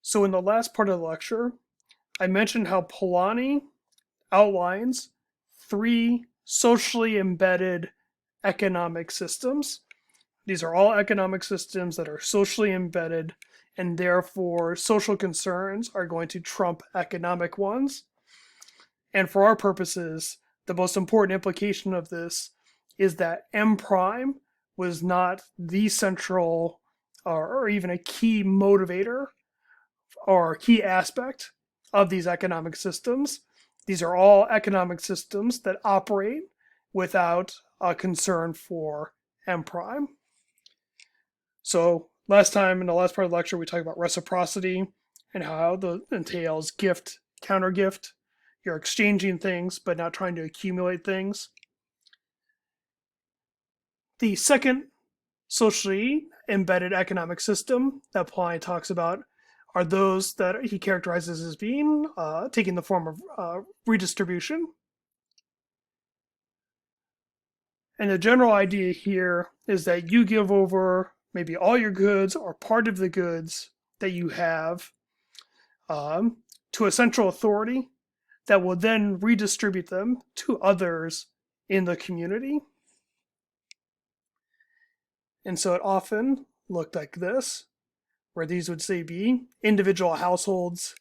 So in the last part of the lecture, I mentioned how Polanyi outlines three socially embedded economic systems. These are all economic systems that are socially embedded, and therefore social concerns are going to trump economic ones. And for our purposes, the most important implication of this is that M prime was not the central or even a key motivator or key aspect of these economic systems. These are all economic systems that operate without a concern for M prime. So last time in the last part of the lecture, we talked about reciprocity and how that entails gift, counter gift. You're exchanging things, but not trying to accumulate things. The second socially embedded economic system that Polanyi talks about are those that he characterizes as being taking the form of redistribution. And the general idea here is that you give over maybe all your goods or part of the goods that you have to a central authority that will then redistribute them to others in the community. And so it often looked like this, where these would say be individual households,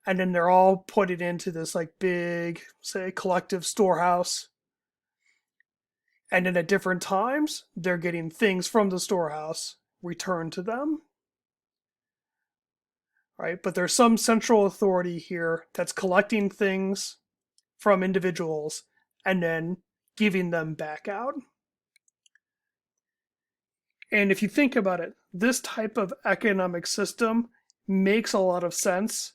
and then they're all put it into this like big, say, collective storehouse. And then at different times, they're getting things from the storehouse returned to them. Right? But there's some central authority here that's collecting things from individuals and then giving them back out. And if you think about it, this type of economic system makes a lot of sense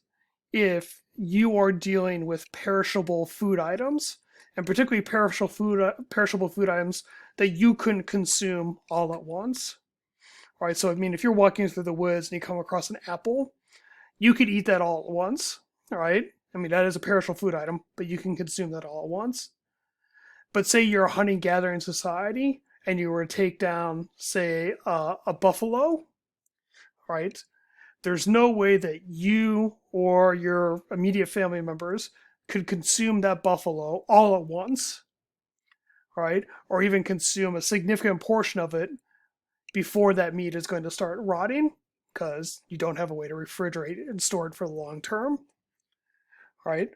if you are dealing with perishable food items, and particularly perishable food items that you couldn't consume all at once. All right, so I mean, if you're walking through the woods and you come across an apple, you could eat that all at once. All right, I mean that is a perishable food item, but you can consume that all at once. But say you're a hunting-gathering society and you were to take down, say, a buffalo, right? There's no way that you or your immediate family members could consume that buffalo all at once, right? Or even consume a significant portion of it before that meat is going to start rotting because you don't have a way to refrigerate it and store it for the long term, right?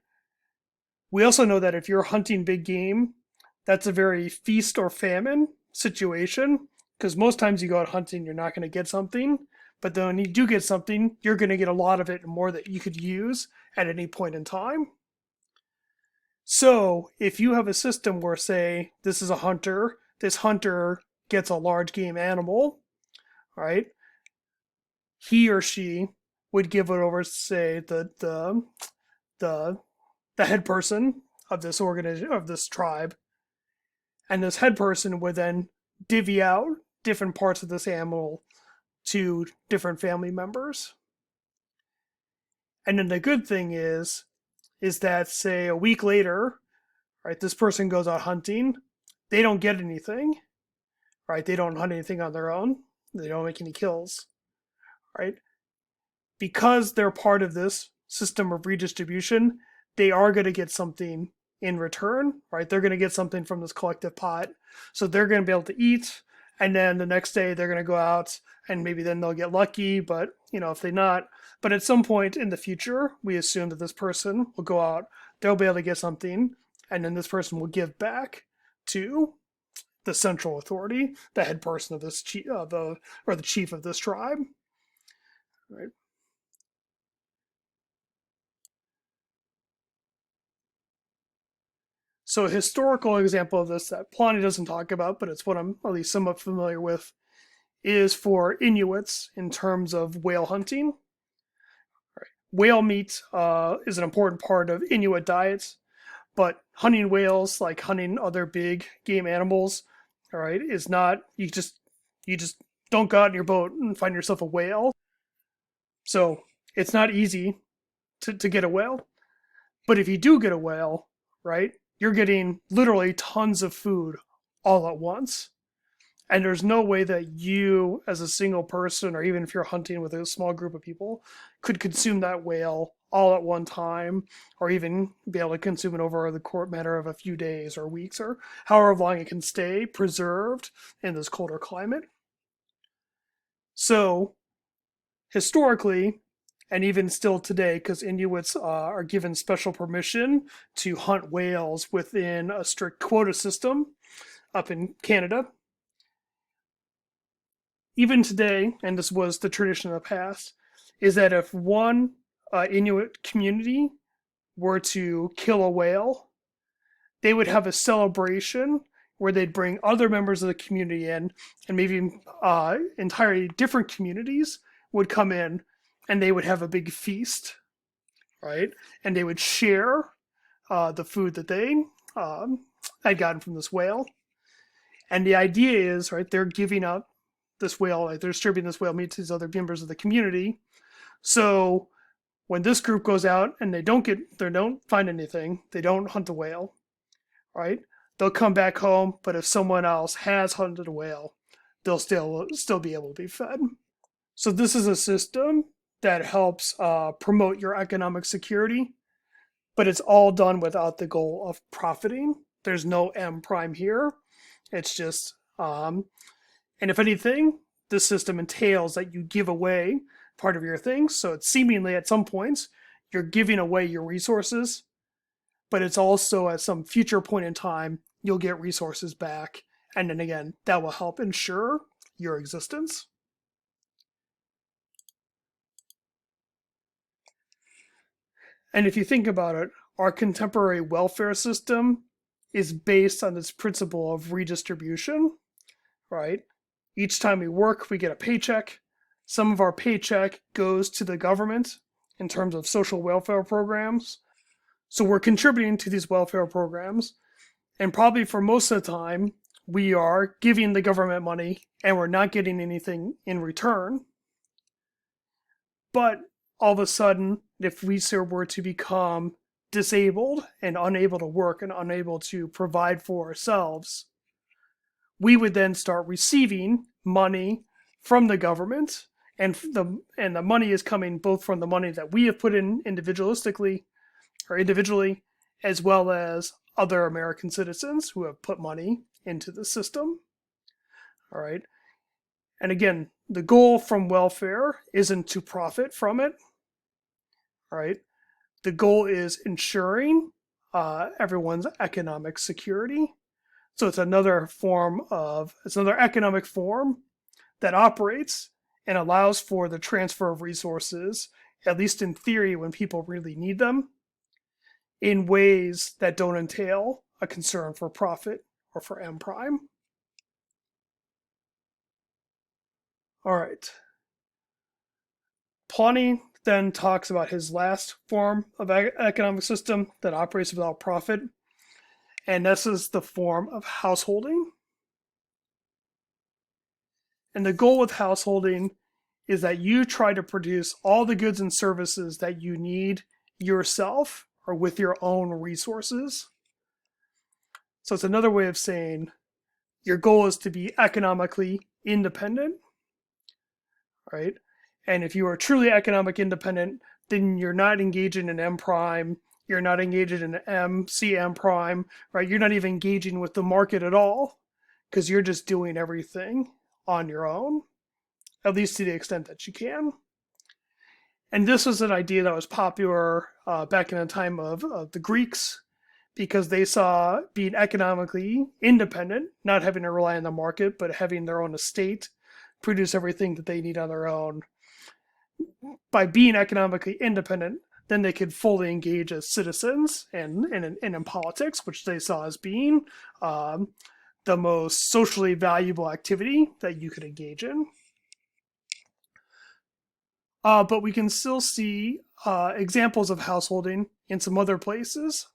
We also know that if you're hunting big game, that's a very feast or famine situation because most times you go out hunting, you're not going to get something. But then when you do get something, you're going to get a lot of it and more that you could use at any point in time. So if you have a system where, say, this is a hunter, this hunter gets a large game animal, right? He or she would give it over to, say, the head person of this of this tribe, and this head person would then divvy out different parts of this animal to different family members. And then the good thing is that, say, a week later, right, this person goes out hunting, they don't get anything, right? They don't hunt anything on their own. They don't make any kills, right? Because they're part of this system of redistribution, they are going to get something in return, right? They're going to get something from this collective pot. So they're going to be able to eat. And then the next day they're going to go out and maybe then they'll get lucky. But, if they not, but at some point in the future, we assume that this person will go out, they'll be able to get something. And then this person will give back to the central authority, the head person of this the chief of this tribe, right? So a historical example of this that Polanyi doesn't talk about, but it's what I'm at least somewhat familiar with, is for Inuits in terms of whale hunting. Right. Whale meat is an important part of Inuit diets, but hunting whales, like hunting other big game animals, all right, is not, you just don't go out in your boat and find yourself a whale. So it's not easy to get a whale. But if you do get a whale, right, you're getting literally tons of food all at once. And there's no way that you, as a single person, or even if you're hunting with a small group of people, could consume that whale all at one time, or even be able to consume it over the matter of a few days or weeks, or however long it can stay preserved in this colder climate. So, historically, and even still today, because Inuits are given special permission to hunt whales within a strict quota system up in Canada. Even today, and this was the tradition of the past, is that if one Inuit community were to kill a whale, they would have a celebration where they'd bring other members of the community in, and maybe entirely different communities would come in, and they would have a big feast, right? And they would share the food that they had gotten from this whale. And the idea is, right, they're giving out this whale, like they're distributing this whale meat to these other members of the community. So when this group goes out and they don't find anything, they don't hunt the whale, right? They'll come back home, but if someone else has hunted a whale, they'll still be able to be fed. So this is a system that helps promote your economic security, but it's all done without the goal of profiting. There's no M prime here. It's just, and if anything, this system entails that you give away part of your things. So it's seemingly at some points, you're giving away your resources, but it's also at some future point in time, you'll get resources back. And then again, that will help ensure your existence. And if you think about it, our contemporary welfare system is based on this principle of redistribution, right? Each time we work, we get a paycheck. Some of our paycheck goes to the government in terms of social welfare programs. So we're contributing to these welfare programs. And probably for most of the time, we are giving the government money and we're not getting anything in return. But all of a sudden, if we were to become disabled and unable to work and unable to provide for ourselves, we would then start receiving money from the government, and the money is coming both from the money that we have put in individually, as well as other American citizens who have put money into the system. All right. And again, the goal from welfare isn't to profit from it. All right. The goal is ensuring everyone's economic security. So it's another economic form that operates and allows for the transfer of resources, at least in theory, when people really need them, in ways that don't entail a concern for profit or for M prime. All right. Pliny then talks about his last form of economic system that operates without profit, and this is the form of householding. And the goal with householding is that you try to produce all the goods and services that you need yourself or with your own resources. So it's another way of saying your goal is to be economically independent, right? And if you are truly economic independent, then you're not engaging in M prime, you're not engaging in MCM prime, right? You're not even engaging with the market at all because you're just doing everything on your own, at least to the extent that you can. And this was an idea that was popular back in the time of the Greeks, because they saw being economically independent, not having to rely on the market, but having their own estate, produce everything that they need on their own. By being economically independent, then they could fully engage as citizens and in politics, which they saw as being the most socially valuable activity that you could engage in. But we can still see examples of householding in some other places.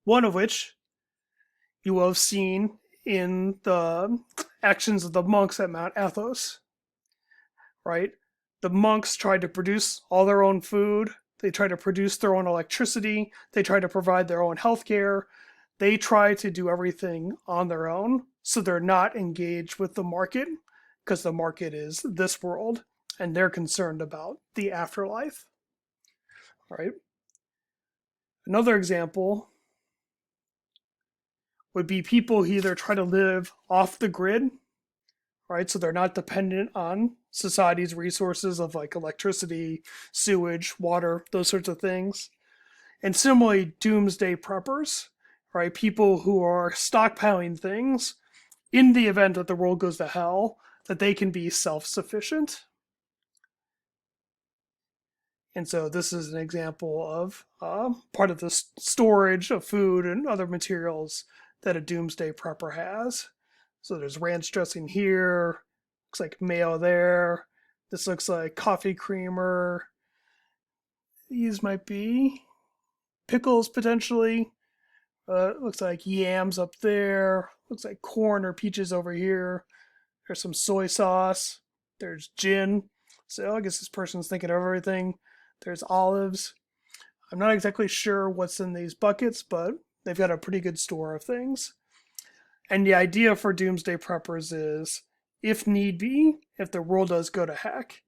One of which you will have seen in the actions of the monks at Mount Athos, right? The monks tried to produce all their own food. They tried to produce their own electricity. They tried to provide their own healthcare. They tried to do everything on their own so they're not engaged with the market because the market is this world and they're concerned about the afterlife. All right. Another example would be people who either try to live off the grid, right? So they're not dependent on society's resources of like electricity, sewage, water, those sorts of things. And similarly, doomsday preppers, right? People who are stockpiling things in the event that the world goes to hell, that they can be self-sufficient. And so this is an example of part of the storage of food and other materials that a doomsday prepper has. So there's ranch dressing here, looks like mayo there. This looks like coffee creamer. These might be pickles potentially. Looks like yams up there. Looks like corn or peaches over here. There's some soy sauce. There's gin. So I guess this person's thinking of everything. There's olives. I'm not exactly sure what's in these buckets, but they've got a pretty good store of things. And the idea for doomsday preppers is, if need be, if the world does go to heck,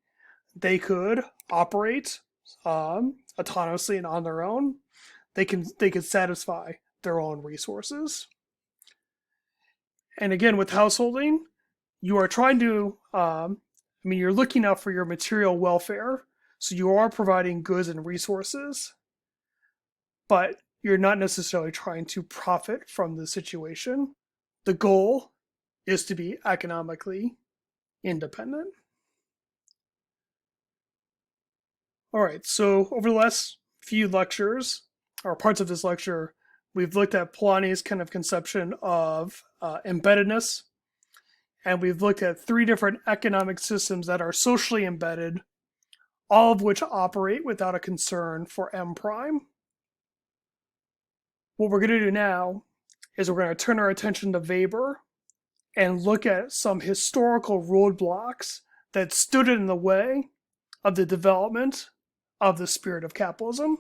they could operate autonomously and on their own. They could satisfy their own resources. And again, with householding, you are trying to, you're looking out for your material welfare. So you are providing goods and resources, but you're not necessarily trying to profit from the situation. The goal is to be economically independent. All right, so over the last few lectures, or parts of this lecture, we've looked at Polanyi's kind of conception of embeddedness, and we've looked at 3 different economic systems that are socially embedded, all of which operate without a concern for M prime. What we're going to do now is we're going to turn our attention to Weber and look at some historical roadblocks that stood in the way of the development of the spirit of capitalism.